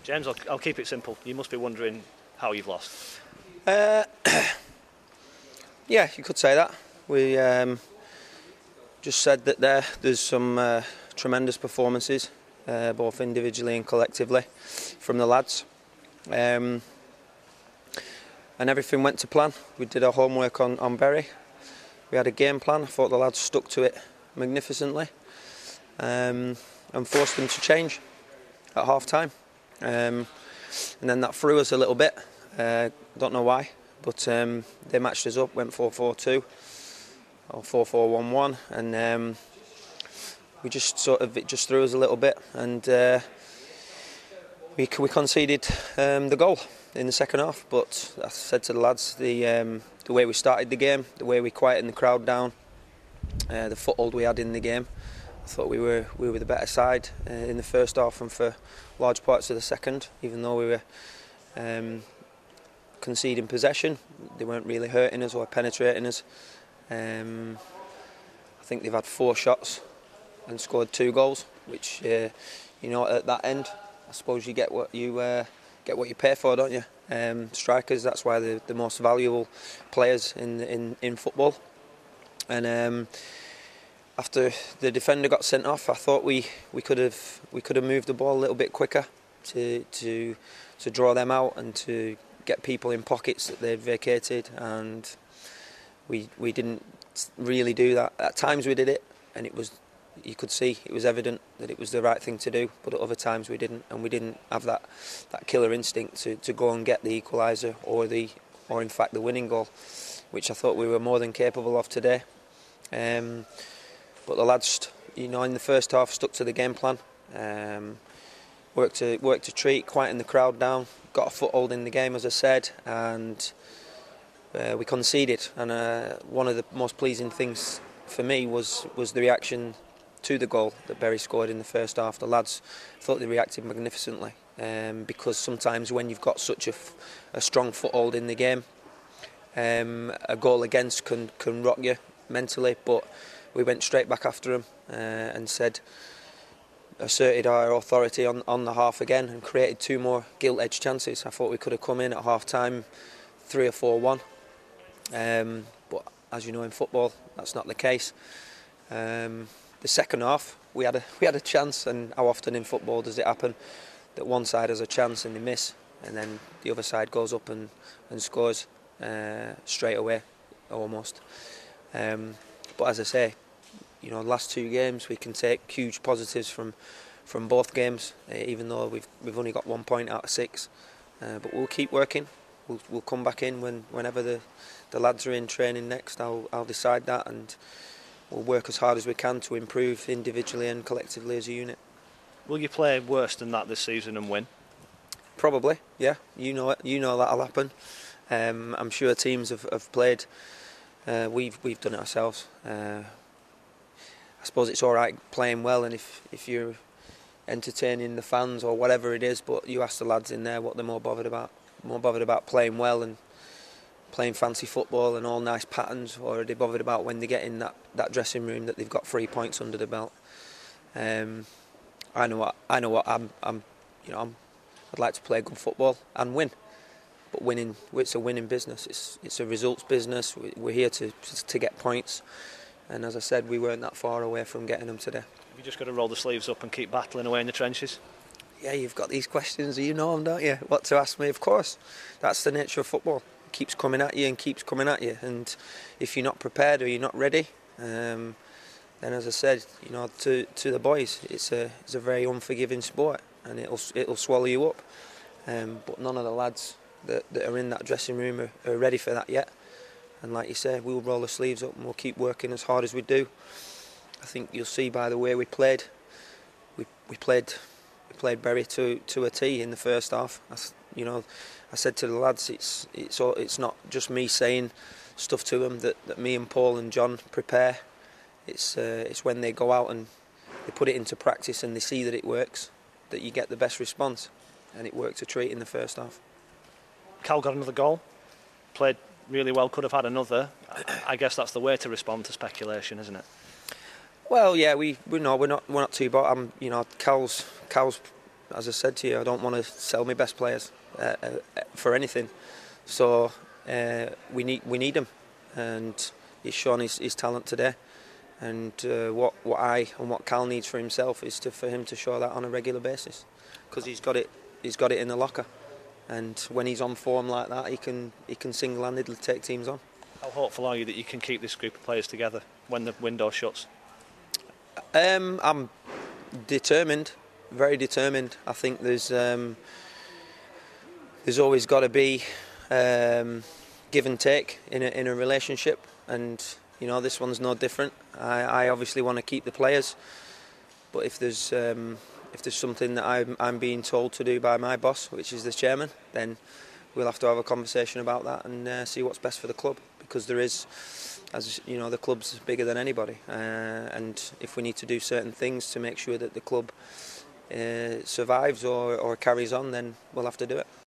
James, I'll keep it simple. You must be wondering how you've lost. Yeah, you could say that. We just said that there's some tremendous performances, both individually and collectively, from the lads. And everything went to plan. We did our homework on Bury. We had a game plan. I thought the lads stuck to it magnificently, and forced them to change at half time. And then that threw us a little bit. Don't know why, but they matched us up, went 4-4-2 or 4-4-1-1, and we just it just threw us a little bit, and we conceded the goal in the second half. But I said to the lads, the way we started the game, the way we quietened the crowd down, the foothold we had in the game, I thought we were the better side in the first half and for large parts of the second. Even though we were conceding possession, they weren't really hurting us or penetrating us. I think they've had 4 shots and scored 2 goals, which at that end, I suppose you get what you pay for, don't you? Strikers, that's why they're the most valuable players in football. And after the defender got sent off, I thought we could have moved the ball a little bit quicker to draw them out and to get people in pockets that they'd vacated, and we didn't really do that. At times we did it, and you could see it was evident that it was the right thing to do, but at other times we didn't, and we didn't have that killer instinct to go and get the equaliser or in fact the winning goal, which I thought we were more than capable of today. But the lads, in the first half, stuck to the game plan, worked to treat, quieten the crowd down, got a foothold in the game, as I said, and we conceded. And one of the most pleasing things for me was the reaction to the goal that Bury scored in the first half. The lads, thought they reacted magnificently, because sometimes when you've got such a strong foothold in the game, a goal against can rock you mentally, but we went straight back after them and asserted our authority on the half again and created 2 more gilt-edged chances. I thought we could have come in at half-time 3 or 4-1, but as you know, in football, that's not the case. The second half, we had a chance, and how often in football does it happen that one side has a chance and they miss, and then the other side goes up and scores straight away, almost. But as I say, the last 2 games we can take huge positives from both games, even though we've only got 1 point out of 6. But we'll keep working. We'll come back in whenever the lads are in training next. I'll decide that, and we'll work as hard as we can to improve individually and collectively as a unit. Will you play worse than that this season and win? Probably, yeah. You know it. You know that'll happen. I'm sure teams have played. We've done it ourselves. I suppose it's all right playing well, and if you're entertaining the fans or whatever it is, but you ask the lads in there what they're more bothered about. More bothered about playing well and playing fancy football and all nice patterns, or are they bothered about when they get in that dressing room that they've got 3 points under the belt? I know what I'd like to play good football and win. But winning, it's a winning business. It's a results business. We're here to get points, and as I said, we weren't that far away from getting them today. You just got to roll the sleeves up and keep battling away in the trenches. Yeah, you've got these questions, you know them, don't you? What to ask me? Of course, that's the nature of football. It keeps coming at you and keeps coming at you, and if you're not prepared or you're not ready, then as I said, to the boys, it's a very unforgiving sport, and it'll swallow you up. But none of the lads that are in that dressing room are ready for that yet. And like you say, we'll roll the sleeves up and we'll keep working as hard as we do. I think you'll see by the way we played. We played Bury to a T in the first half. I said to the lads, it's not just me saying stuff to them that me and Paul and John prepare. It's when they go out and they put it into practice and they see that it works, that you get the best response. And it worked a treat in the first half. Cal got another goal, played really well, could have had another. I guess that's the way to respond to speculation, isn't it? Well, yeah, we're not too bad. Cal's as I said to you, I don't want to sell my best players for anything. So we need him, and he's shown his talent today. And what I and what Cal needs for himself is for him to show that on a regular basis, because he's got it in the locker. And when he's on form like that, he can single-handedly take teams on. How hopeful are you that you can keep this group of players together when the window shuts? I'm determined, very determined. I think there's always got to be give and take in a relationship, and you know this one's no different. I obviously want to keep the players, but if there's something that I'm being told to do by my boss, which is the chairman, then we'll have to have a conversation about that and see what's best for the club, because there is, as you know, the club's bigger than anybody, and if we need to do certain things to make sure that the club survives or carries on, then we'll have to do it.